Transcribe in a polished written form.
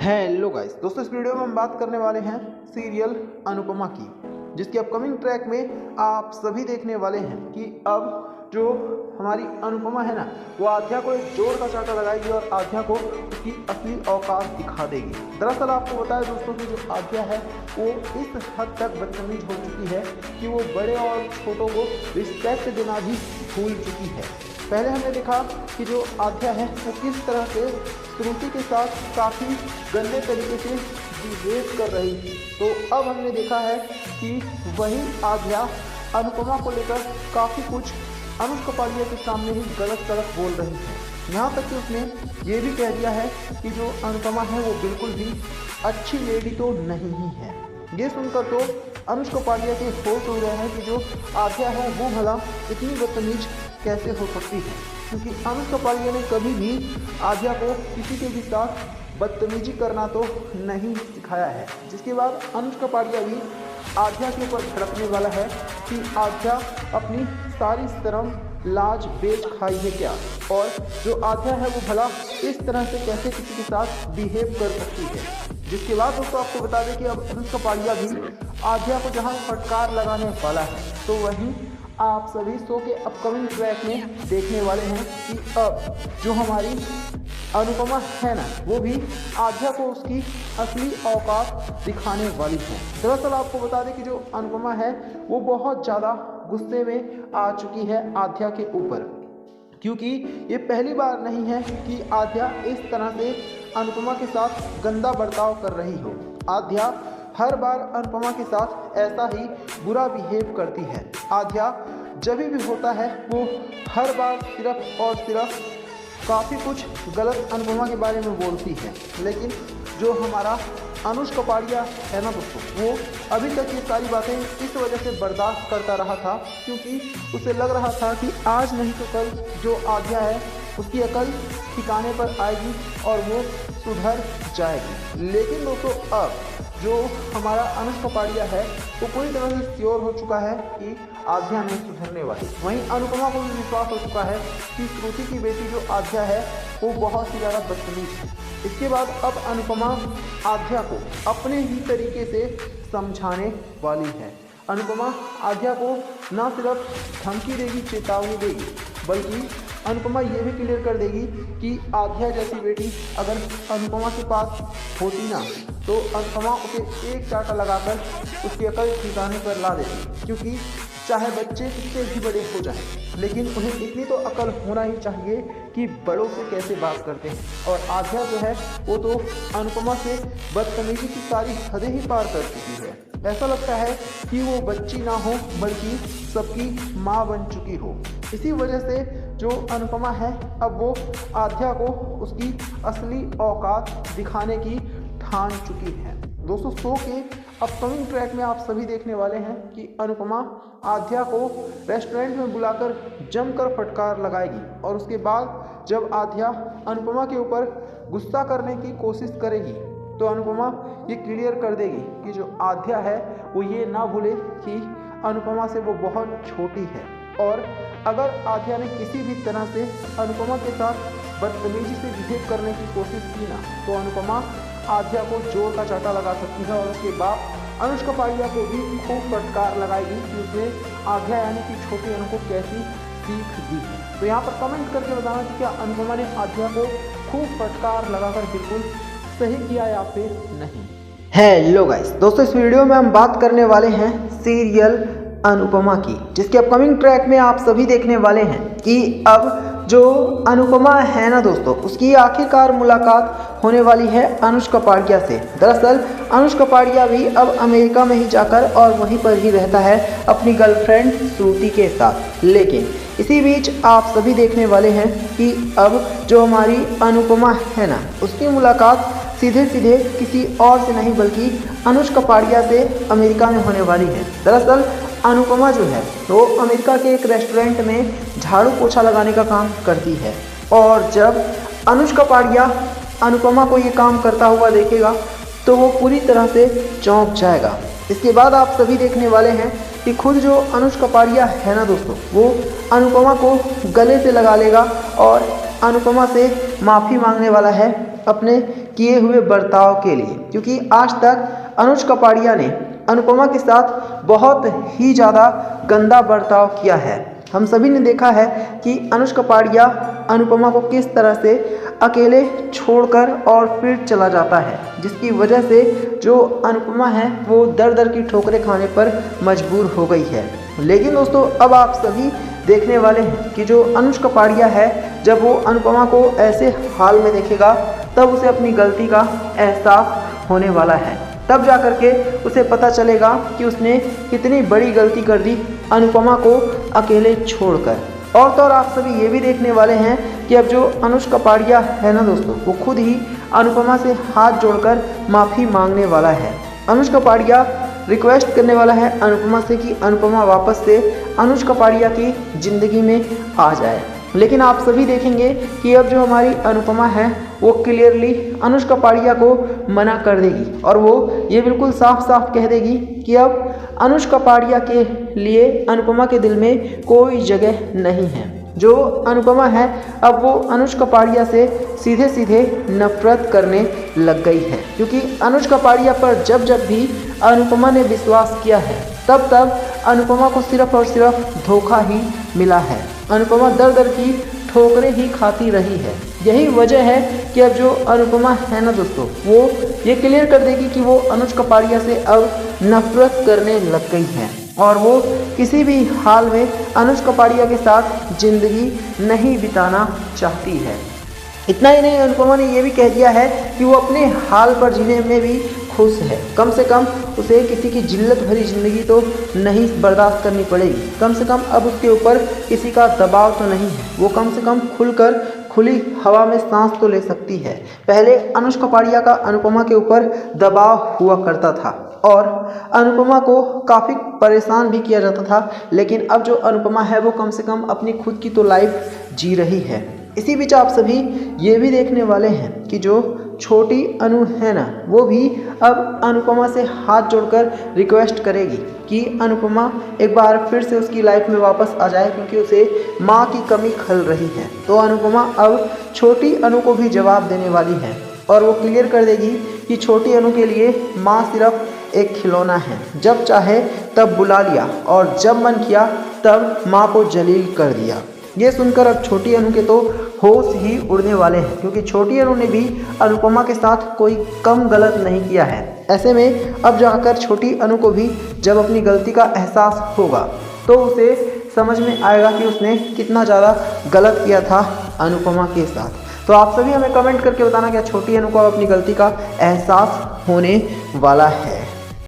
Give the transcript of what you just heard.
Hello guys दोस्तों, इस video में हम बात करने वाले हैं सीरियल अनुपमा की, जिसके अपकमिंग ट्रैक में आप सभी देखने वाले हैं कि अब जो हमारी अनुपमा है ना, वो आध्या को एक जोर का चांटा लगाएगी और आध्या को उसकी असली औकात दिखा देगी। दरअसल आपको बताया दोस्तों कि जो आध्या है वो इस हद तक बदतमीज हो चुकी है कि वो बड़े और छोटों को रिस्पेक्ट देना भी भूल चुकी है। पहले हमने देखा कि जो आध्या है वो किस तरह से श्रुति के साथ काफ़ी गंदे तरीके से बिहेव कर रही थी, तो अब हमने देखा है कि वही आध्या अनुपमा को लेकर काफ़ी कुछ अनुष्का पालिया के सामने ही गलत बोल रही है। यहाँ तक कि उसने ये भी कह दिया है कि जो अनुपमा है वो बिल्कुल भी अच्छी लेडी तो नहीं ही है। ये सुनकर तो अनुष्का पालिया के होश हो रहे हैं कि जो आध्या है वो भला इतनी बदतमीज कैसे हो सकती है, क्योंकि अनुष्का पालिया ने कभी भी आध्या को किसी के भी साथ बदतमीजी करना तो नहीं सिखाया है। जिसके बाद अनुष्का पालिया भी आध्या के ऊपर भड़कने वाला है कि आध्या अपनी सारी शर्म लाज बेच खाई है क्या, और जो आध्या है वो भला इस तरह से कैसे किसी के साथ बिहेव कर सकती है। जिसके बाद दोस्तों आपको बता दें कि अब अनुष्का पालिया भी आध्या को जहां फटकार लगाने वाला है, तो वहीं आप सभी शो के अपकमिंग ट्रैक में देखने वाले हैं कि अब जो हमारी अनुपमा है ना, वो भी आध्या को उसकी असली औकात दिखाने वाली है। दरअसल आपको बता दें कि जो अनुपमा है वो बहुत ज़्यादा गुस्से में आ चुकी है आध्या के ऊपर, क्योंकि ये पहली बार नहीं है कि आध्या इस तरह से अनुपमा के साथ गंदा बर्ताव कर रही हो। आध्या हर बार अनुपमा के साथ ऐसा ही बुरा बिहेव करती है। आध्या जब भी होता है वो हर बार सिर्फ और सिर्फ काफ़ी कुछ गलत अनुपमा के बारे में बोलती है, लेकिन जो हमारा अनुष्का पालिया है ना दोस्तों, वो अभी तक ये सारी बातें इस वजह से बर्दाश्त करता रहा था क्योंकि उसे लग रहा था कि आज नहीं तो कल जो आध्या है उसकी अकल ठिकाने पर आएगी और वो सुधर जाएगी। लेकिन दोस्तों अब जो हमारा अनुष्का पालिया है वो पूरी तरह से श्योर हो चुका है कि आध्या नहीं सुधरने वाली। वहीं अनुपमा को भी विश्वास हो चुका है कि श्रुति की बेटी जो आध्या है वो बहुत ही ज़्यादा बदतमीज है। इसके बाद अब अनुपमा आध्या को अपने ही तरीके से समझाने वाली है। अनुपमा आध्या को ना सिर्फ धमकी देगी, चेतावनी देगी, बल्कि अनुपमा ये भी क्लियर कर देगी कि आध्या जैसी बेटी अगर अनुपमा के पास होती ना, तो अनुपमा उसे एक चांटा लगाकर उसकी अकल ठिकाने पर ला देती, क्योंकि चाहे बच्चे कितने भी बड़े हो जाएं, लेकिन उन्हें इतनी तो अकल होना ही चाहिए कि बड़ों से कैसे बात करते हैं। और आध्या जो है वो तो अनुपमा से बदतमीजी की सारी हदें ही पार कर चुकी है। ऐसा लगता है कि वो बच्ची ना हो बल्कि सबकी माँ बन चुकी हो। इसी वजह से जो अनुपमा है अब वो आध्या को उसकी असली औकात दिखाने की ठान चुकी है। दोस्तों शो के अपकमिंग ट्रैक में आप सभी देखने वाले हैं कि अनुपमा आध्या को रेस्टोरेंट में बुलाकर जमकर फटकार लगाएगी, और उसके बाद जब आध्या अनुपमा के ऊपर गुस्सा करने की कोशिश करेगी तो अनुपमा ये क्लियर कर देगी कि जो आध्या है वो ये ना भूले कि अनुपमा से वो बहुत छोटी है, और अगर आध्या ने किसी भी तरह से अनुपमा के साथ बदतमीजी से बिहेव करने की कोशिश की ना, तो अनुपमा आध्या को जोर का चांटा लगा सकती है, और उसके बाद अनुष्का पालिया को भी खूब फटकार लगाएगी कि उसने आध्या यानी कि छोटी अनु को कैसी सीख दी है। तो यहाँ पर कमेंट करके बताना कि क्या अनुपमा ने आध्या को खूब फटकार लगाकर बिल्कुल सही किया या फिर नहीं। हेलो गाइस दोस्तों, इस वीडियो में हम बात करने वाले हैं सीरियल अनुपमा की, जिसके अपकमिंग ट्रैक में आप सभी देखने वाले हैं कि अब जो अनुपमा है ना दोस्तों, उसकी आखिरकार मुलाकात होने वाली है अनुष्का पालिया से। दरअसल अनुष्का पालिया भी अब अमेरिका में ही जाकर और वहीं पर ही रहता है अपनी गर्लफ्रेंड श्रुति के साथ। लेकिन इसी बीच आप सभी देखने वाले हैं कि अब जो हमारी अनुपमा है ना, उसकी मुलाकात सीधे किसी और से नहीं बल्कि अनुष्का पालिया से अमेरिका में होने वाली है। दरअसल अनुपमा जो है वो अमेरिका के एक रेस्टोरेंट में झाड़ू पोछा लगाने का काम करती है, और जब अनुष्का पालिया अनुपमा को ये काम करता हुआ देखेगा तो वो पूरी तरह से चौंक जाएगा। इसके बाद आप सभी देखने वाले हैं कि खुद जो अनुष्का पालिया है ना दोस्तों, वो अनुपमा को गले से लगा लेगा और अनुपमा से माफ़ी मांगने वाला है अपने किए हुए बर्ताव के लिए, क्योंकि आज तक अनुज कपाड़िया ने अनुपमा के साथ बहुत ही ज़्यादा गंदा बर्ताव किया है। हम सभी ने देखा है कि अनुज कपाड़िया अनुपमा को किस तरह से अकेले छोड़कर और फिर चला जाता है, जिसकी वजह से जो अनुपमा है वो दर दर की ठोकरें खाने पर मजबूर हो गई है। लेकिन दोस्तों अब आप सभी देखने वाले हैं कि जो अनुज कपाड़िया है, जब वो अनुपमा को ऐसे हाल में देखेगा तब उसे अपनी गलती का एहसास होने वाला है। तब जा कर के उसे पता चलेगा कि उसने कितनी बड़ी गलती कर दी अनुपमा को अकेले छोड़कर। और तो और आप सभी ये भी देखने वाले हैं कि अब जो अनुज कपाड़िया है ना दोस्तों, वो खुद ही अनुपमा से हाथ जोड़कर माफ़ी मांगने वाला है। अनुज कपाड़िया रिक्वेस्ट करने वाला है अनुपमा से कि अनुपमा वापस से अनुज कपाड़िया की ज़िंदगी में आ जाए। लेकिन आप सभी देखेंगे कि अब जो हमारी अनुपमा है वो क्लियरली अनुज कपाड़िया को मना कर देगी और वो ये बिल्कुल साफ साफ कह देगी कि अब अनुज कपाड़िया के लिए अनुपमा के दिल में कोई जगह नहीं है। जो अनुपमा है अब वो अनुज कपाड़िया से सीधे सीधे नफरत करने लग गई है, क्योंकि अनुज कपाड़िया पर जब जब भी अनुपमा ने विश्वास किया है तब तब अनुपमा को सिर्फ और सिर्फ धोखा ही मिला है। अनुपमा दर दर की ठोकरें ही खाती रही है। यही वजह है कि अब जो अनुपमा है ना दोस्तों, वो ये क्लियर कर देगी कि वो अनुज कपाड़िया से अब नफरत करने लग गई है और वो किसी भी हाल में अनुज कपाड़िया के साथ ज़िंदगी नहीं बिताना चाहती है। इतना ही नहीं, अनुपमा ने ये भी कह दिया है कि वो अपने हाल पर जीने में भी खुश है। कम से कम उसे किसी की जिल्लत भरी ज़िंदगी तो नहीं बर्दाश्त करनी पड़ेगी। कम से कम अब उसके ऊपर किसी का दबाव तो नहीं है। वो कम से कम खुलकर खुली हवा में सांस तो ले सकती है। पहले अनुज कपाड़िया का अनुपमा के ऊपर दबाव हुआ करता था और अनुपमा को काफ़ी परेशान भी किया जाता था, लेकिन अब जो अनुपमा है वो कम से कम अपनी खुद की तो लाइफ जी रही है। इसी बीच आप सभी ये भी देखने वाले हैं कि जो छोटी अनु है ना, वो भी अब अनुपमा से हाथ जोड़कर रिक्वेस्ट करेगी कि अनुपमा एक बार फिर से उसकी लाइफ में वापस आ जाए, क्योंकि उसे माँ की कमी खल रही है। तो अनुपमा अब छोटी अनु को भी जवाब देने वाली है और वो क्लियर कर देगी कि छोटी अनु के लिए माँ सिर्फ एक खिलौना है। जब चाहे तब बुला लिया और जब मन किया तब माँ को जलील कर दिया। ये सुनकर अब छोटी अनु के तो होश ही उड़ने वाले हैं, क्योंकि छोटी अनु ने भी अनुपमा के साथ कोई कम गलत नहीं किया है। ऐसे में अब जाकर छोटी अनु को भी जब अपनी गलती का एहसास होगा तो उसे समझ में आएगा कि उसने कितना ज़्यादा गलत किया था अनुपमा के साथ। तो आप सभी हमें कमेंट करके बताना क्या छोटी अनु को अपनी गलती का एहसास होने वाला है।